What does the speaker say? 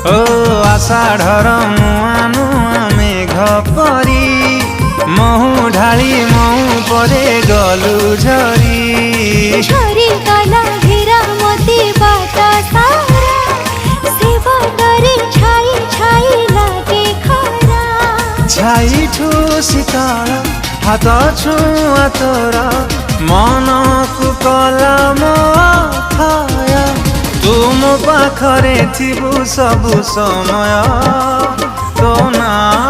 ओ आषाढ़र मुआ नुआ मेघ परी महु ढाली महु परे गलु झरी झरी गला घेरा मते बाटा सारा से बाटरे छाई छाई लागे खरा छाई ठू शीतल हाथ छुआ तोर मन को कला मोथाय तुम पाखरे थिबु सबु समय तो ना